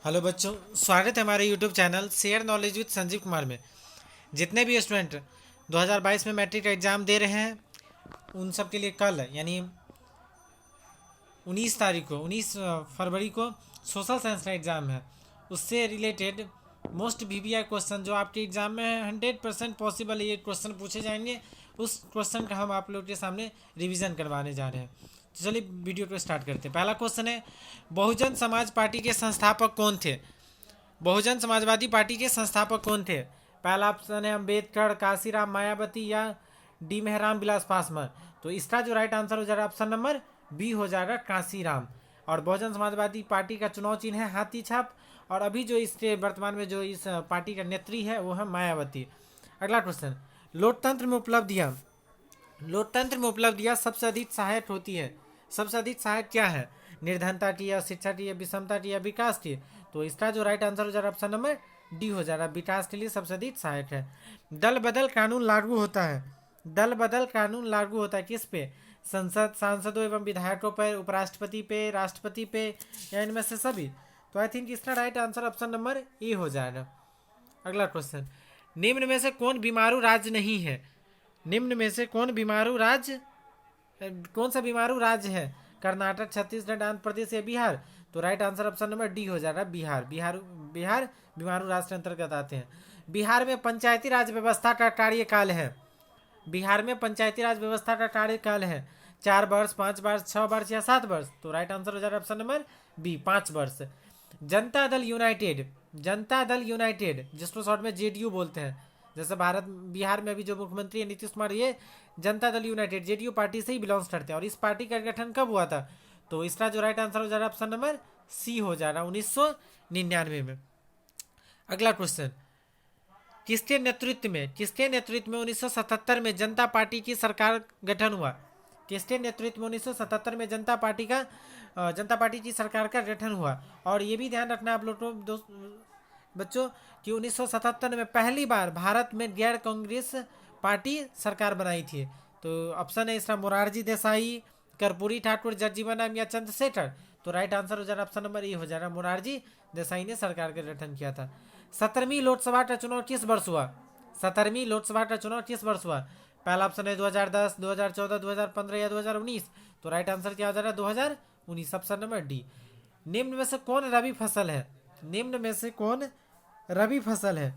Hello बच्चों, स्वागत है हमारे YouTube channel share knowledge with Sanjeev Kumar में। जितने भी स्टूडेंट 2022 में मैट्रिक का एग्ज़ाम दे रहे हैं उन सब के लिए कल यानी 19 फरवरी को सोशल साइंस का एग्ज़ाम है। उससे रिलेटेड मोस्ट वीवीआई क्वेश्चन जो आपके एग्ज़ाम में 100% पॉसिबल है ये क्वेश्चन पूछे जाएंगे। उस क्वेश्चन का हम आप लोग के सामने रिवीजन करवाने जा रहे हैं। तो चलिए वीडियो को स्टार्ट करते हैं। पहला क्वेश्चन है, बहुजन समाज पार्टी के संस्थापक कौन थे? बहुजन समाजवादी पार्टी के संस्थापक कौन थे? पहला ऑप्शन है अम्बेडकर, काशीराम, मायावती या डी मेहराम विलास पासवान। तो इसका जो राइट आंसर हो जाएगा ऑप्शन नंबर बी हो जाएगा, काशीराम। और बहुजन समाजवादी पार्टी का चुनाव चिन्ह है हाथी छाप। और अभी जो इसके वर्तमान में जो इस पार्टी का नेत्री है वो है मायावती। अगला क्वेश्चन, लोकतंत्र में उपलब्धियाँ सबसे अधिक सहायक होती है। सबसे अधिक सहायक क्या है? निर्धनता की या शिक्षा की या विषमता की या विकास की? तो इसका जो राइट आंसर हो जाएगा ऑप्शन नंबर डी हो जाएगा, विकास के लिए सबसे अधिक सहायक है। दल बदल कानून लागू होता है। दल बदल कानून लागू होता है किस पे? संसद, सांसदों एवं विधायकों पर, उपराष्ट्रपति पे, राष्ट्रपति पे या इनमें से सभी? तो आई थिंक इसका right answer option number A हो जाएगा। अगला क्वेश्चन, निम्न में से कौन बीमारू राज्य नहीं है? निम्न में से कौन सा बीमारू राज्य है? कर्नाटक, छत्तीसगढ़, आंध्र प्रदेश या बिहार? तो right answer option number D हो जाएगा, बिहार। बिहार बीमारू राज्य के अंतर्गत आते हैं। बिहार में पंचायती राज व्यवस्था का कार्यकाल है। बिहार में पंचायती राज व्यवस्था का कार्यकाल है 4 वर्ष, 5 वर्ष, 6 वर्ष या 7 वर्ष? तो राइट आंसर हो जाएगा ऑप्शन नंबर बी, 5 वर्ष। जनता दल यूनाइटेड जिसको शॉर्ट में जेडीयू बोलते हैं, जैसे बिहार में अभी जो मुख्यमंत्री है नीतीश कुमार, ये Janata Dal United JDU party से ही बिलोंग्स करते हैं। और इस पार्टी का गठन कब हुआ था? तो इसका जो राइट आंसर हो जाएगा ऑप्शन नंबर सी हो जाएगा, 1999 में। अगला क्वेश्चन, किसके नेतृत्व में 1977 में जनता पार्टी की सरकार गठन हुआ? किसके नेतृत्व में 1977 में जनता पार्टी की सरकार का गठन हुआ? और ये भी ध्यान रखना आप लोग को बच्चों कि 1977 में पहली बार भारत में गैर कांग्रेस पार्टी सरकार बनाई थी। तो ऑप्शन है इसका मोरारजी देसाई, कर्पूरी ठाकुर, जगजीवन राम या चंद्रशेखर? तो राइट आंसर हो जाएगा ऑप्शन नंबर ए हो जाएगा, मोरारजी देसाई ने सरकार का गठन किया था। 17वीं लोकसभा का चुनाव किस वर्ष हुआ? 17वीं लोकसभा का चुनाव किस वर्ष हुआ? पहला ऑप्शन है 2010, 2014, 2015 या 2019? तो राइट आंसर क्या हो जाएगा, 2019, ऑप्शन नंबर डी। निम्न में से कौन रबी फसल है? निम्न में से कौन रबी फसल है?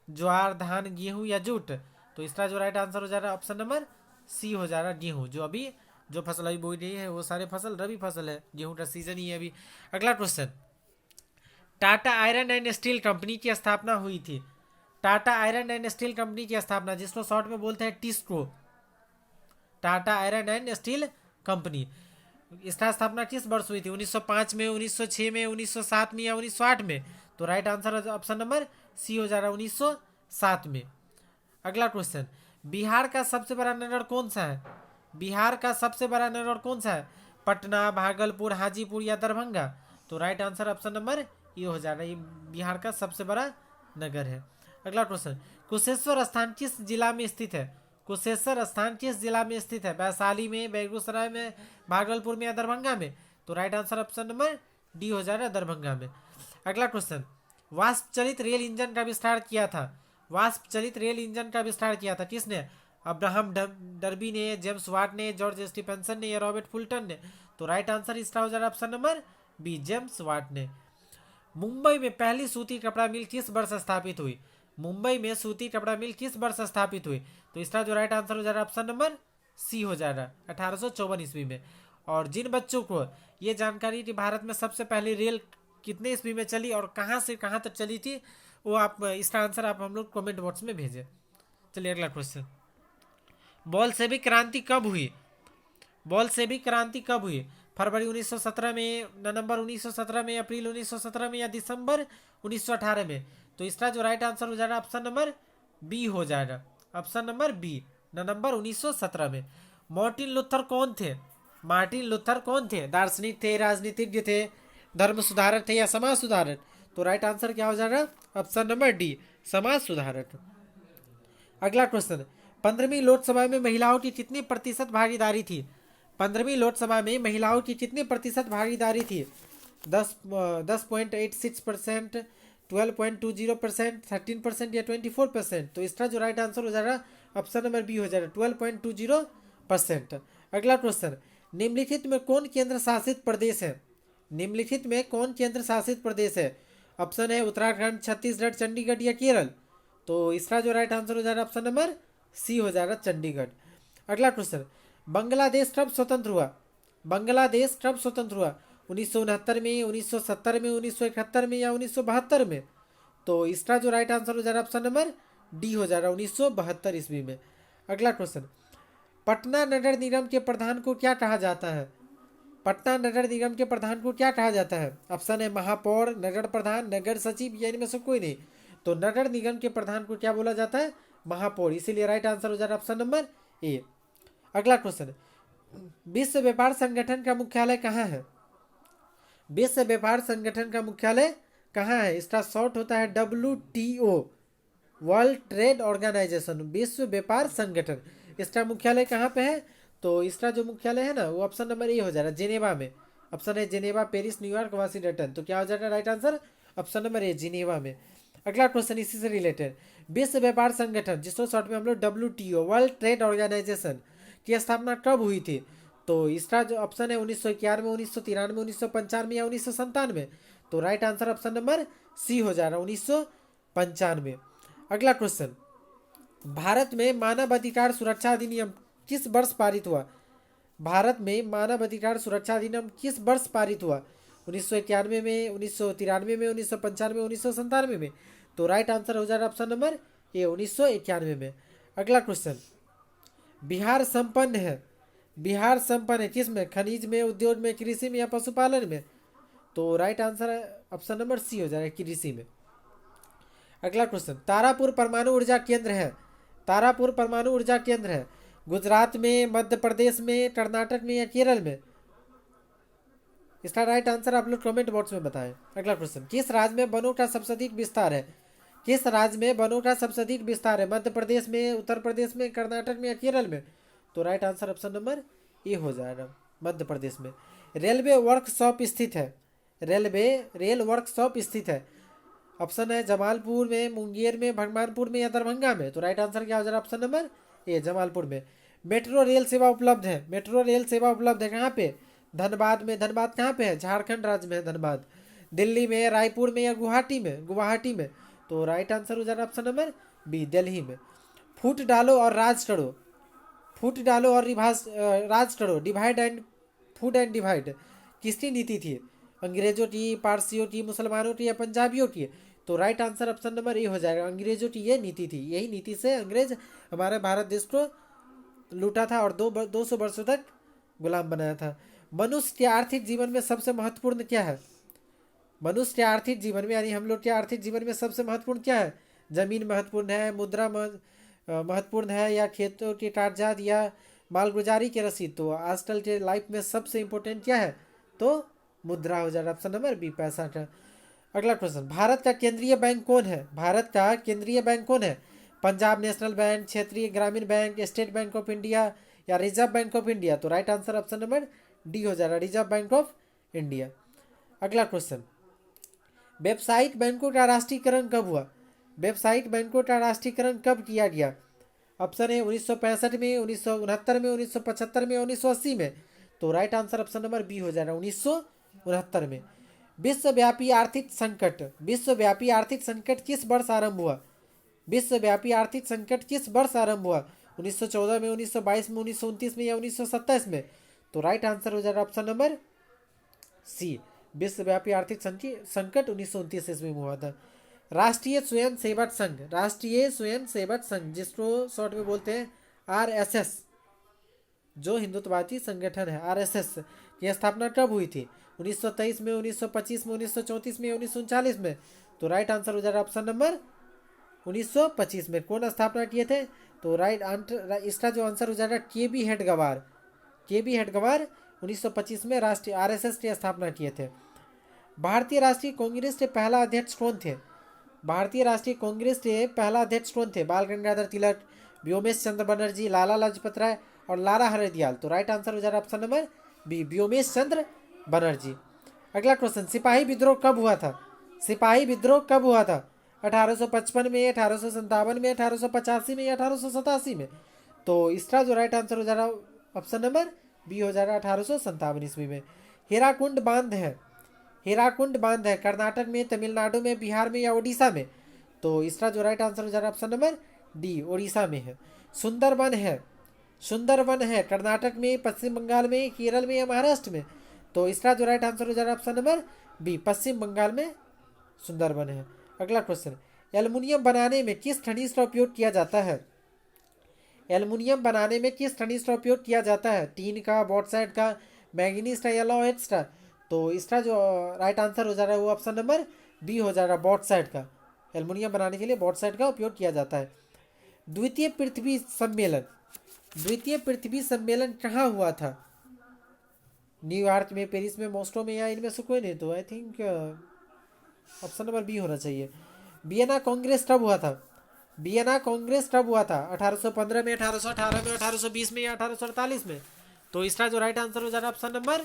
ज्वार, धान, गेहूं या जूट? तो इसका जो राइट आंसर हो जाएगा ऑप्शन नंबर सी हो जाएगा, गेहूं। जो फसल अभी बोई रही है वो सारे फसल रबी फसल है, गेहूं का सीजन ही है अभी। अगला question, Tata iron and steel company की स्थापना हुई थी। Tata iron and steel company की स्थापना, जिसको शॉर्ट में बोलते हैं TISCO, Tata iron and steel company, इसका स्थापना किस वर्ष हुई थी? 1905 में, 1906 में, 1907 में या 1908 में? तो right answer option number C हो जा रहा है, 1907 में। अगला क्वेश्चन, बिहार का सबसे बड़ा नगर कौन सा है? बिहार का सबसे बड़ा नगर कौन सा है? पटना, भागलपुर, हाजीपुर या दरभंगा? तो राइट आंसर ऑप्शन नंबर ये हो जाएगा, ये बिहार का सबसे बड़ा नगर है। अगला क्वेश्चन, कुशेश्वर स्थान किस जिला में स्थित है? कुशेश्वर स्थान किस जिला में स्थित है? वैशाली में, बेगूसराय में, भागलपुर में या दरभंगा में? तो right answer option number D हो जाएगा, दरभंगा में। अगला क्वेश्चन, वाष्प चलित रेल इंजन का विस्तार किया था। वाष्प चलित रेल इंजन का विस्तार किया था किसने? अब्राहम डर्बी ने, जेम्स वाट ने, जॉर्ज स्टीफेंसन ने या रॉबर्ट फुल्टन ने? तो राइट आंसर इसका हो जाएगा option number B, James Watt ने। मुंबई में पहली सूती कपड़ा मिल किस वर्ष स्थापित हुई? मुंबई में सूती कपड़ा मिल किस वर्ष स्थापित हुई? तो इसका जो राइट आंसर हो जाएगा ऑप्शन नंबर सी हो जाएगा, 1854 ईस्वी में। और जिन बच्चों को ये जानकारी कि भारत में सबसे पहली रेल कितने ईस्वी में चली और कहाँ से कहाँ तक चली थी, वो आप इसका आंसर आप हम लोग कमेंट बॉक्स में भेजें। चलिए अगला क्वेश्चन, बॉलशेविक क्रांति कब हुई? बॉलशेविक क्रांति कब हुई? फरवरी 1917 में, नवंबर 1917 में, अप्रैल 1917 में या दिसंबर 1918 में? तो इसका जो राइट आंसर हो जाएगा ऑप्शन नंबर बी हो जाएगा, ऑप्शन नंबर बी, नवंबर 1917 में। मार्टिन लूथर कौन थे? मार्टिन लूथर कौन थे? दार्शनिक थे, राजनीतिज्ञ थे, धर्म सुधारक थे या समाज सुधारक? तो राइट आंसर क्या हो जाएगा, ऑप्शन नंबर डी, समाज सुधारक। अगला क्वेश्चन, 15वीं लोकसभा में महिलाओं की कितनी प्रतिशत भागीदारी थी? 15वीं लोकसभा में महिलाओं की कितनी प्रतिशत भागीदारी थी? 10.86%, 12.20%, 13% या 24%। तो इसका जो राइट आंसर हो जाएगा ऑप्शन नंबर बी हो जाएगा 12.20%। अगला क्वेश्चन, निम्नलिखित में कौन केंद्र शासित प्रदेश है? निम्नलिखित में कौन केंद्र शासित प्रदेश है? ऑप्शन है उत्तराखंड, छत्तीसगढ़, चंडीगढ़ या केरल। तो इसका जो राइट आंसर हो जाएगा ऑप्शन नंबर सी हो जाएगा चंडीगढ़। अगला क्वेश्चन, बांग्लादेश कब स्वतंत्र हुआ? बांग्लादेश कब स्वतंत्र हुआ? 1969 में, 1970 में, 1971 में या 1972 में? तो इसका जो राइट आंसर हो जाएगा ऑप्शन नंबर डी हो जाएगा 1972 ईस्वी में। अगला क्वेश्चन, पटना नगर निगम के प्रधान को क्या कहा जाता है? पटना नगर निगम के प्रधान को क्या कहा जाता है? ऑप्शन है महापौर, नगर प्रधान, नगर सचिव या इनमें से कोई नहीं। तो नगर निगम के प्रधान को क्या बोला जाता है? महापौर। इसीलिए राइट आंसर हो जाएगा ऑप्शन नंबर ए। अगला क्वेश्चन, विश्व व्यापार संगठन का मुख्यालय कहाँ है? विश्व व्यापार संगठन का मुख्यालय कहाँ है? इसका शॉर्ट होता है WTO, वर्ल्ड ट्रेड ऑर्गेनाइजेशन, विश्व व्यापार संगठन। इसका मुख्यालय कहाँ पे है? तो इसका जो मुख्यालय है ना वो ऑप्शन नंबर ए हो जाएगा जिनेवा में। ऑप्शन है जिनेवा, पेरिस, न्यूयॉर्क, वाशिंगटन। तो क्या हो जाएगा right answer? Option number A Geneva में। अगला क्वेश्चन इसी से रिलेटेड, विश्व व्यापार संगठन जिसको शॉर्ट में हम लोग WTO, वर्ल्ड ट्रेड ऑर्गेनाइजेशन की स्थापना कब हुई थी? तो इसका जो ऑप्शन है 1991, 1993, 1995 या 1997। तो right answer option number C हो जाएगा 1995। अगला क्वेश्चन, भारत में मानव अधिकार सुरक्षा अधिनियम किस वर्ष पारित हुआ? भारत में मानव अधिकार सुरक्षा अधिनियम किस वर्ष पारित हुआ? 1991 में, 1993 में, 1995, 1997 में? तो राइट आंसर हो जाएगा ऑप्शन नंबर ए 1991 में। अगला क्वेश्चन, बिहार संपन्न है, बिहार संपन्न है किस में? खनिज में, उद्योग में, कृषि में या पशुपालन में? तो right answer option number C हो जाएगा कृषि में। अगला क्वेश्चन, तारापुर परमाणु ऊर्जा केंद्र है, तारापुर परमाणु ऊर्जा केंद्र है गुजरात में, मध्य प्रदेश में, कर्नाटक में या केरल में? इसका राइट आंसर आप लोग कमेंट बॉक्स में बताएं। अगला क्वेश्चन, किस राज्य में वनों का सबसे अधिक विस्तार है? किस राज्य में वनों का सबसे अधिक विस्तार है? मध्य प्रदेश में, उत्तर प्रदेश में, कर्नाटक में या केरल में? तो right answer option number A हो जाएगा मध्य प्रदेश में। रेलवे वर्कशॉप स्थित है, रेल वर्कशॉप स्थित है। ऑप्शन है जमालपुर में, मुंगेर में, भगवानपुर में या दरभंगा में? तो राइट आंसर क्या हो जाएगा ऑप्शन नंबर ए जमालपुर में। मेट्रो रेल सेवा उपलब्ध है, मेट्रो रेल सेवा उपलब्ध है कहाँ पे? धनबाद में। धनबाद कहाँ पे है? झारखंड राज्य में है धनबाद। दिल्ली में, रायपुर में या गुवाहाटी में? गुवाहाटी में। तो राइट आंसर हो जाएगा ऑप्शन नंबर बी दिल्ली में। फूट डालो और राज करो, फूट डालो और राज करो, divide and food and divide किसकी नीति थी? अंग्रेजों की, पारसियों की, मुसलमानों की या पंजाबियों की? तो right answer option number A हो जाएगा अंग्रेजों की ये नीति थी। यही नीति से अंग्रेज हमारे भारत देश को लूटा था और 200 वर्षों तक गुलाम बनाया था। मनुष्य के आर्थिक जीवन में सबसे महत्वपूर्ण क्या है? मनुष्य के आर्थिक जीवन में यानी हम लोग के आर्थिक जीवन में सबसे महत्वपूर्ण क्या है? जमीन महत्वपूर्ण है, मुद्रा महत्वपूर्ण है या खेतों के कागजात या मालगुजारी की रसीद? तो आजकल के लाइफ में सबसे इम्पोर्टेंट क्या है? तो मुद्रा हो जाएगा ऑप्शन नंबर बी पैसा का। अगला क्वेश्चन, भारत का केंद्रीय बैंक कौन है? भारत का केंद्रीय बैंक कौन है? पंजाब नेशनल बैंक, क्षेत्रीय ग्रामीण bank, state bank of India या रिजर्व बैंक ऑफ इंडिया? तो right answer option number D हो जाएगा रिजर्व बैंक ऑफ इंडिया। अगला क्वेश्चन, व्यावसायिक बैंकों का राष्ट्रीयकरण कब हुआ? व्यावसायिक बैंकों का राष्ट्रीयकरण कब किया गया? ऑप्शन है 1965 में, 1969 में, 1975 में, 1980 में? तो right answer option number B हो जाएगा 1969 में। विश्वव्यापी आर्थिक संकट, विश्वव्यापी आर्थिक संकट किस वर्ष आरंभ हुआ? विश्वव्यापी आर्थिक संकट किस वर्ष आरंभ हुआ? 1914 में, 1922 में, 1929 में या 1927 में? तो राइट आंसर हो जाएगा ऑप्शन नंबर सी विश्वव्यापी आर्थिक संकट 1929 ईस्वी में हुआ था। राष्ट्रीय स्वयंसेवक संघ, राष्ट्रीय स्वयंसेवक संघ जिसको शॉर्ट में बोलते हैं RSS, जो हिंदुत्ववादी संगठन है RSS की स्थापना कब हुई थी? 1923 में, 1925 में, 1934 में, 1939 में? तो राइट आंसर हो जाएगा ऑप्शन नंबर 1925 में। कौन स्थापना किए थे? तो राइट आंसर इसका जो आंसर हो जाएगा KB हेडगवार, KB हेडगवार 1925 में राष्ट्रीय RSS की स्थापना किए थे। भारतीय राष्ट्रीय कांग्रेस के पहला अध्यक्ष कौन थे? भारतीय राष्ट्रीय कांग्रेस के पहला अध्यक्ष कौन थे? बाल गंगाधर तिलक, व्योमेश चंद्र बनर्जी, लाला लाजपत राय और लाला हरदयाल? तो राइट आंसर हो जाएगा ऑप्शन नंबर बी व्योमेश चंद्र बनर्जी। अगला क्वेश्चन, सिपाही विद्रोह कब हुआ था? सिपाही विद्रोह कब हुआ था? 1855 में, 1857 में, 1885 में या 1887 में? तो इसका जो राइट आंसर हो जा रहा है ऑप्शन नंबर बी हो जा रहा है 1857 ईस्वी में। हीराकुंड बांध है, हीराकुंड बांध है कर्नाटक में, तमिलनाडु में, बिहार में या उड़ीसा में? तो इसका जो राइट आंसर हो जा रहा है ऑप्शन नंबर डी, उड़ीसा में है। सुंदरवन है, सुंदरवन है कर्नाटक में, पश्चिम बंगाल में, केरल में या महाराष्ट्र में? तो इसका जो राइट आंसर हो जा रहा है ऑप्शन नंबर बी, पश्चिम बंगाल में सुंदरवन है। अगला क्वेश्चन, एल्युमिनियम बनाने में किस खनिज का उपयोग किया जाता है? एल्युमिनियम बनाने में किस खनिज का उपयोग किया जाता है? टीन का, बॉक्साइट का, मैंगनीज का या लौहेट्स का? तो इसका जो राइट आंसर हो जा रहा है वो ऑप्शन नंबर बी हो जा रहा है, बॉक्साइट का। एल्युमिनियम बनाने के लिए बॉक्साइट का उपयोग किया जाता है। द्वितीय पृथ्वी सम्मेलन, द्वितीय पृथ्वी सम्मेलन कहाँ हुआ था? न्यूयॉर्क में, पेरिस में, मॉस्को में या इनमें से कोई नहीं? तो I think option number B होना चाहिए। वियना कांग्रेस कब हुआ था? वियना कांग्रेस कब हुआ था? 1815 में, 1818 में, 1820 में या 1848 में? तो इसका जो राइट आंसर हो जा रहा है ऑप्शन नंबर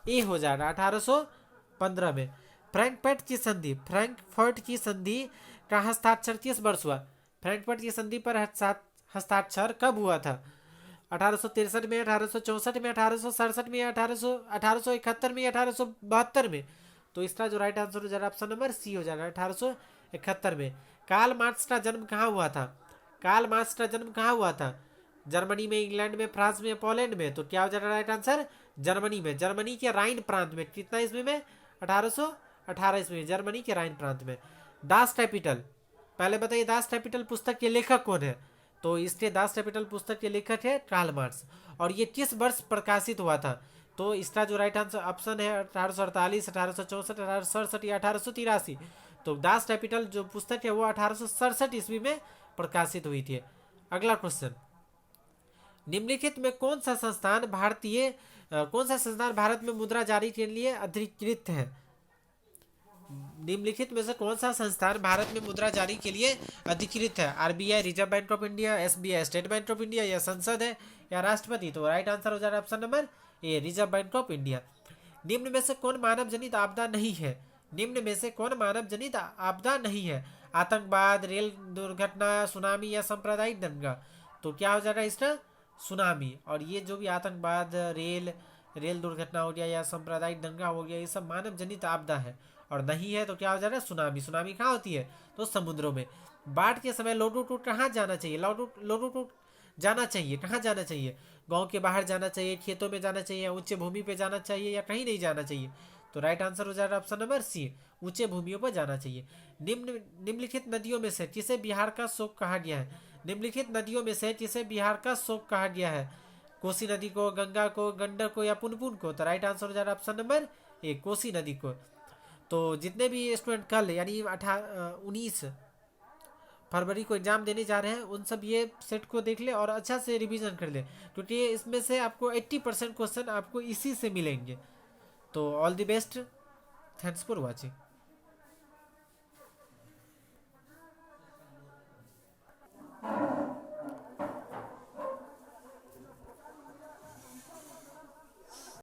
ए हो जाएगा, 1815 में। फ्रैंकफर्ट की संधि, फ्रैंकफर्ट की संधि का हस्ताक्षर किस वर्ष हुआ? फ्रैंकफर्ट की संधि पर हस्ताक्षर कब हुआ था? 1863 में, 1864 में, 1867 में या 1871 में या 1872 में? तो इसका जो राइट आंसर हो जा रहा है ऑप्शन नंबर सी हो जाएगा, 1871 में। कार्ल मार्क्स का जन्म कहाँ हुआ था? कार्ल मार्क्स का जन्म कहाँ हुआ था? जर्मनी में, इंग्लैंड में, फ्रांस में, पोलैंड में? तो क्या हो जाएगा राइट आंसर? जर्मनी में, जर्मनी के राइन प्रांत में। कितना ईस्वी में? 1818 ईस्वी में, जर्मनी के राइन प्रांत में। दास कैपिटल, पहले बताइए दास कैपिटल पुस्तक के लेखक कौन है? तो इसके दास कैपिटल पुस्तक के लेखक है कार्ल मार्क्स। और ये किस वर्ष प्रकाशित हुआ था? तो इसका जो राइट आंसर ऑप्शन है 1848, 1864, 1867 या 1883। तो दास कैपिटल जो पुस्तक है वो 1867 ईस्वी में प्रकाशित हुई थी। अगला क्वेश्चन, निम्नलिखित में कौन सा संस्थान भारत में मुद्रा जारी के लिए अधिकृत है? निम्नलिखित में से कौन सा संस्थान भारत में मुद्रा जारी के लिए अधिकृत है? RBI, reserve bank of India, SBI, state bank of India या संसद है या राष्ट्रपति? तो राइट आंसर हो जा रहा है option number A, reserve bank of India. निम्न में से कौन मानव जनित आपदा नहीं है? निम्न में से कौन मानव जनित आपदा नहीं है? आतंकवाद, रेल दुर्घटना, सुनामी या सांप्रदायिक दंगा? तो क्या हो जाएगा इसका? सुनामी। और ये जो भी आतंकवाद, रेल दुर्घटना हो गया या सांप्रदायिक दंगा हो गया, ये सब मानव जनित आपदा है। और नहीं है तो क्या हो जाएगा? सुनामी। सुनामी कहाँ होती है? तो समुद्रों में। बाढ़ के समय लोगों को कहाँ जाना चाहिए? लोगों को जाना चाहिए, कहाँ जाना चाहिए? गांव के बाहर जाना चाहिए, खेतों में जाना चाहिए, ऊंचे भूमि पे जाना चाहिए या कहीं नहीं जाना चाहिए? तो राइट आंसर हो जाएगा ऑप्शन नंबर सी, ऊंचे भूमियों पर जाना चाहिए। निम्नलिखित नदियों में से किसे बिहार का शोक कहा गया है? निम्नलिखित नदियों में से किसे बिहार का शोक कहा गया है? कोसी नदी को, गंगा को, गंडक को या पुनपुन को? तो राइट आंसर हो जाएगा ऑप्शन नंबर ए, कोसी नदी को। तो जितने भी स्टूडेंट कल यानी 19 फरवरी को एग्जाम देने जा रहे हैं उन सब ये सेट को देख ले और अच्छा से रिवीजन कर ले, क्योंकि इसमें से आपको 80% क्वेश्चन आपको इसी से मिलेंगे। तो all the best, thanks for watching.